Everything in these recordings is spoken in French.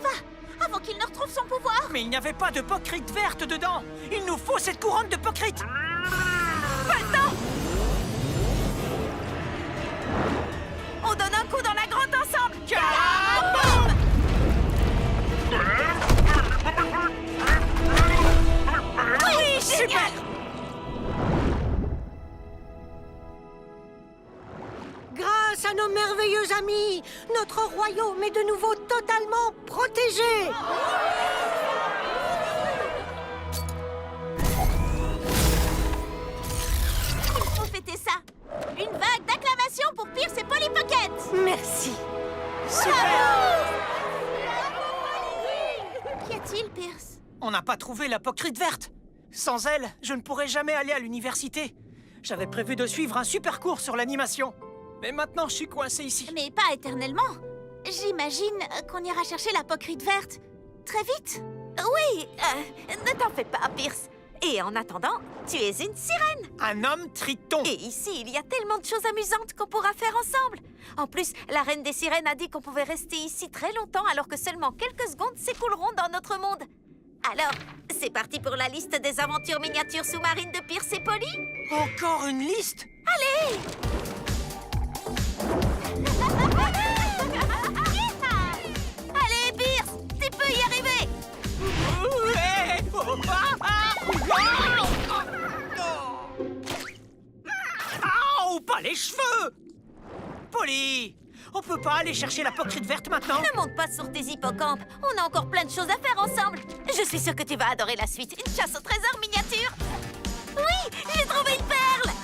va, avant qu'il ne retrouve son pouvoir. Mais il n'y avait pas de pocrite verte dedans. Il nous faut cette couronne de pocrite. Pas le temps. On donne un coup dans la grotte ensemble. Carabam! Oui, génial. Grâce à nos merveilleux amis, notre royaume est de nouveau totalement protégé. Il faut fêter ça. Une vague d'acclamations pour Pierce et Polly Pocket. Merci. Qu'y a-t-il, Pierce? On n'a pas trouvé la pocrite verte. Sans elle, je ne pourrais jamais aller à l'université. J'avais prévu de suivre un super cours sur l'animation. Mais maintenant, je suis coincé ici. Mais pas éternellement. J'imagine qu'on ira chercher la pocrite verte très vite. Oui, ne t'en fais pas, Pierce. Et en attendant, tu es une sirène. Un homme triton. Et ici, il y a tellement de choses amusantes qu'on pourra faire ensemble. En plus, la reine des sirènes a dit qu'on pouvait rester ici très longtemps alors que seulement quelques secondes s'écouleront dans notre monde. Alors, c'est parti pour la liste des aventures miniatures sous-marines de Pierce et Polly. Encore une liste? Allez! Allez, Pierce, tu peux y arriver. Ouais. Oh, oh, pas les cheveux! Polly, on peut pas aller chercher la pocrite verte maintenant? Ne monte pas sur tes hippocampes. On a encore plein de choses à faire ensemble. Je suis sûre que tu vas adorer la suite. Une chasse au trésor miniature. Oui, j'ai trouvé une perle.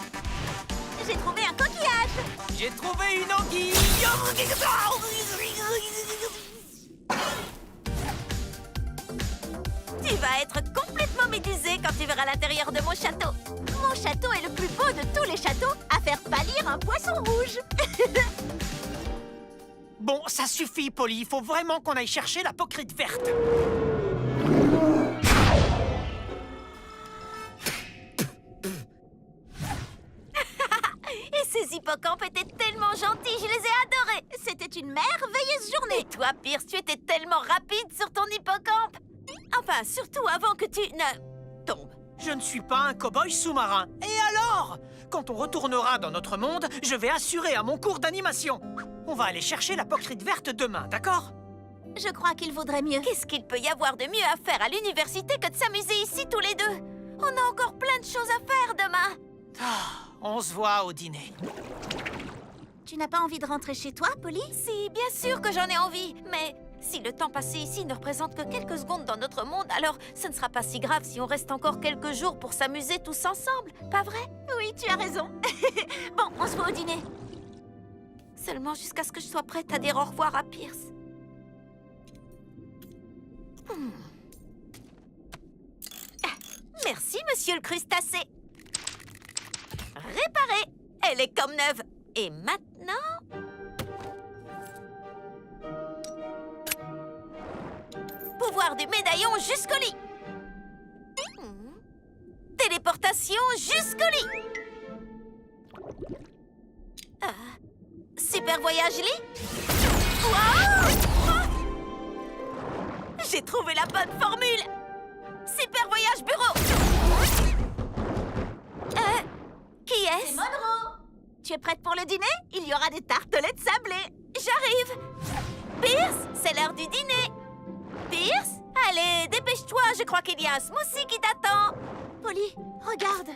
J'ai trouvé un coquillage. J'ai trouvé une anguille! Tu vas être complètement médusé quand tu verras l'intérieur de mon château. Mon château est le plus beau de tous les châteaux à faire pâlir un poisson rouge. Bon, ça suffit, Polly. Il faut vraiment qu'on aille chercher la pocrite verte. Et ces hippocampes étaient tellement gentils, je les ai adorés. C'était une merveilleuse journée. Et toi, Pierce, tu étais tellement rapide sur ton hippocampe. Enfin, surtout avant que tu ne tombes. Je ne suis pas un cow-boy sous-marin. Et alors? Quand on retournera dans notre monde, je vais assurer à mon cours d'animation. On va aller chercher la pocrite verte demain, d'accord? Je crois qu'il vaudrait mieux. Qu'est-ce qu'il peut y avoir de mieux à faire à l'université que de s'amuser ici tous les deux? On a encore plein de choses à faire demain. On se voit au dîner. Tu n'as pas envie de rentrer chez toi, Polly? Si, bien sûr que j'en ai envie, mais si le temps passé ici ne représente que quelques secondes dans notre monde, alors ce ne sera pas si grave si on reste encore quelques jours pour s'amuser tous ensemble, pas vrai? Oui, tu as raison. Bon, on se voit au dîner. Seulement jusqu'à ce que je sois prête à dire au revoir à Pierce. Merci, monsieur le crustacé. Réparée. Elle est comme neuve. Et maintenant... pouvoir du médaillon jusqu'au lit. Téléportation jusqu'au lit. Super voyage lit. Wow! J'ai trouvé la bonne formule. Super voyage bureau. Qui est-ce? C'est Monroe. Tu es prête pour le dîner? Il y aura des tartelettes sablées. J'arrive. Pierce, c'est l'heure du dîner. Pierce, allez, dépêche-toi. Je crois qu'il y a un smoothie qui t'attend. Polly, regarde.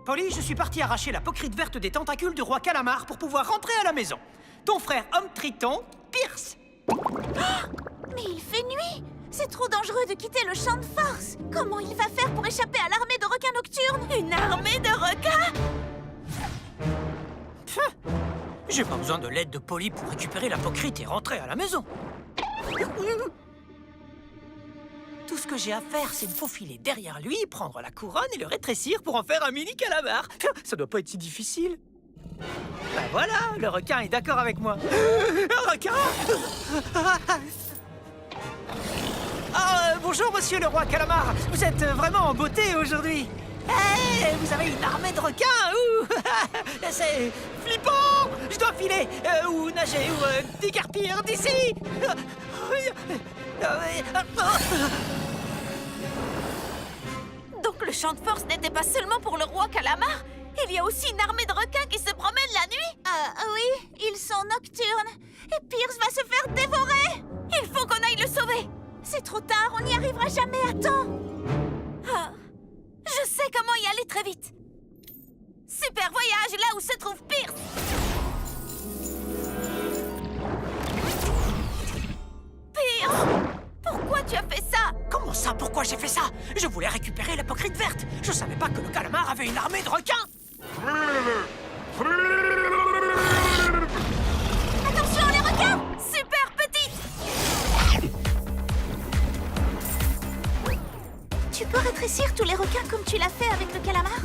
Polly, je suis parti arracher la pocrite verte des tentacules du roi Calamar pour pouvoir rentrer à la maison. Ton frère homme triton, Pierce. Mais il fait nuit. C'est trop dangereux de quitter le champ de force. Comment il va faire pour échapper à l'armée de requins nocturnes? Une armée de requins? J'ai pas besoin de l'aide de Polly pour récupérer la pocrite et rentrer à la maison. Tout ce que j'ai à faire, c'est me faufiler derrière lui, prendre la couronne et le rétrécir pour en faire un mini calamar. Ça doit pas être si difficile. Ben voilà, le requin est d'accord avec moi. Un requin! Bonjour, monsieur le roi Calamar. Vous êtes vraiment en beauté aujourd'hui. Hey, vous avez une armée de requins. C'est flippant. Je dois filer, ou nager, ou déguerpir d'ici. Donc le champ de force n'était pas seulement pour le roi calamar. Il y a aussi une armée de requins qui se promènent la nuit. Oui, ils sont nocturnes. Et Pierce va se faire dévorer. Il faut qu'on aille le sauver. C'est trop tard, on n'y arrivera jamais à temps. Ah, je sais comment y aller très vite. Super voyage là où se trouve Pierce. Pierce, pourquoi tu as fait ça? Comment ça? Pourquoi j'ai fait ça? Je voulais récupérer l'apocryphe verte. Je savais pas que le calamar avait une armée de requins. Attention, les requins! Super petite. Tu peux rétrécir tous les requins comme tu l'as fait avec le calamar?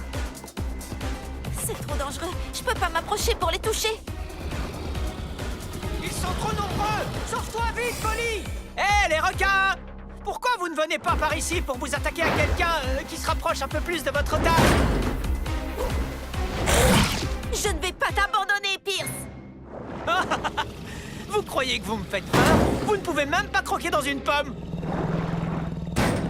C'est trop dangereux. Je peux pas m'approcher pour les toucher. Ils sont trop nombreux. Sauve-toi vite, Polly. Hé, les requins! Pourquoi vous ne venez pas par ici pour vous attaquer à quelqu'un qui se rapproche un peu plus de votre taille? Je ne vais pas t'abandonner, Pierce. Vous croyez que vous me faites peur? Vous ne pouvez même pas croquer dans une pomme.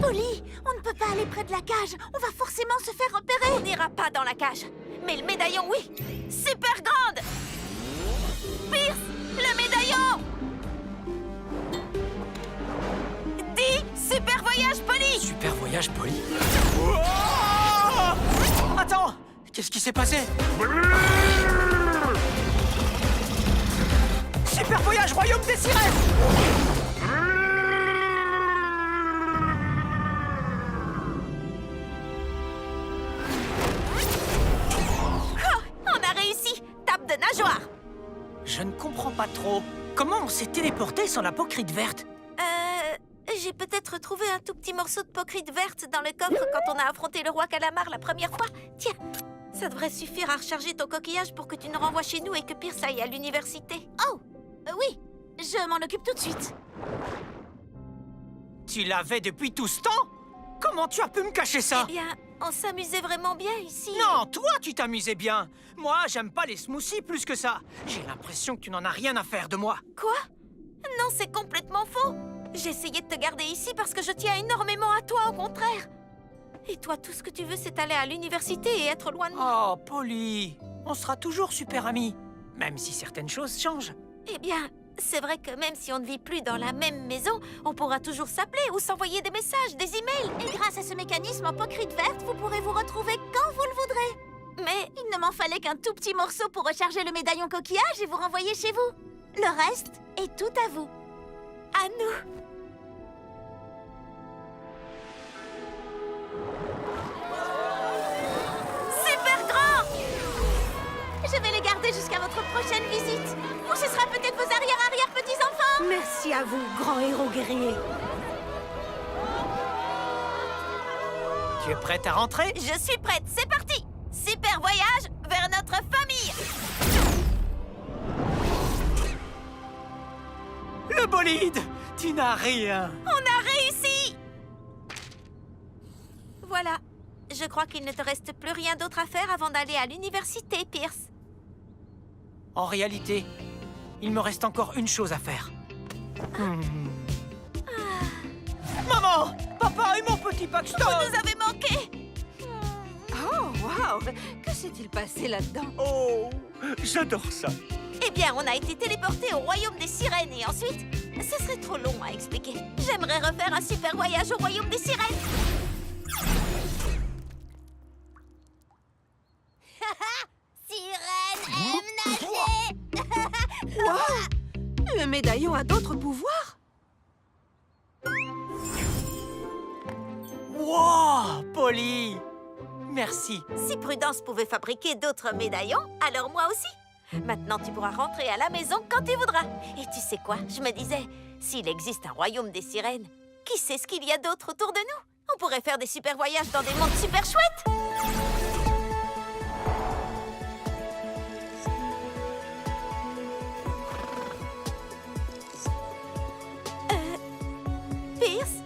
Polly, on ne peut pas aller près de la cage. On va forcément se faire repérer. On n'ira pas dans la cage. Mais le médaillon, oui. Super grande. Pierce, le médaillon. Dis, super voyage, Polly. Super voyage, Polly. Attends, qu'est-ce qui s'est passé? Super voyage, royaume des sirènes. On a réussi. Tape de nageoire. Je ne comprends pas trop. Comment on s'est téléporté sans la pocrite verte? J'ai peut-être trouvé un tout petit morceau de pocrite verte dans le coffre quand on a affronté le roi calamar la première fois. Tiens, ça devrait suffire à recharger ton coquillage pour que tu nous renvoies chez nous et que Pierce aille à l'université. Oh, oui, je m'en occupe tout de suite. Tu l'avais depuis tout ce temps? Comment tu as pu me cacher ça? Eh bien, on s'amusait vraiment bien ici. Non, toi, tu t'amusais bien. Moi, j'aime pas les smoothies plus que ça. J'ai l'impression que tu n'en as rien à faire de moi. Quoi? Non, c'est complètement faux. J'ai essayé de te garder ici parce que je tiens énormément à toi, au contraire. Et toi, tout ce que tu veux, c'est aller à l'université et être loin de moi. Oh, Polly, on sera toujours super amis, même si certaines choses changent. Eh bien, c'est vrai que même si on ne vit plus dans la même maison, on pourra toujours s'appeler ou s'envoyer des messages, des emails. Et grâce à ce mécanisme en pocrite verte, vous pourrez vous retrouver quand vous le voudrez. Mais Il ne m'en fallait qu'un tout petit morceau pour recharger le médaillon coquillage et vous renvoyer chez vous. Le reste est tout à vous. à nous. Super grand! Je vais les garder jusqu'à votre prochaine visite. Ou ce sera peut-être vos arrière-arrière-petits-enfants. Merci à vous, grand héros guerrier. Tu es prête à rentrer? Je suis prête, c'est parti! Super voyage vers notre famille! Le bolide! Tu n'as rien! On a réussi! Voilà. Je crois qu'il ne te reste plus rien d'autre à faire avant d'aller à l'université, Pierce. En réalité, il me reste encore une chose à faire. Maman! Papa et mon petit Paxton! Vous nous avez manqué! Oh, waouh! Que s'est-il passé là-dedans? Oh, j'adore ça! Eh bien, on a été téléportés au royaume des sirènes et ensuite, ce serait trop long à expliquer. J'aimerais refaire un super voyage au royaume des sirènes. Sirène aime nager. Waouh! Le médaillon a d'autres pouvoirs? Wow, Polly! Merci. Si Prudence pouvait fabriquer d'autres médaillons, alors moi aussi. Maintenant, tu pourras rentrer à la maison quand tu voudras. Et tu sais quoi? Je me disais, s'il existe un royaume des sirènes, qui sait ce qu'il y a d'autre autour de nous? On pourrait faire des super voyages dans des mondes super chouettes. Pierce,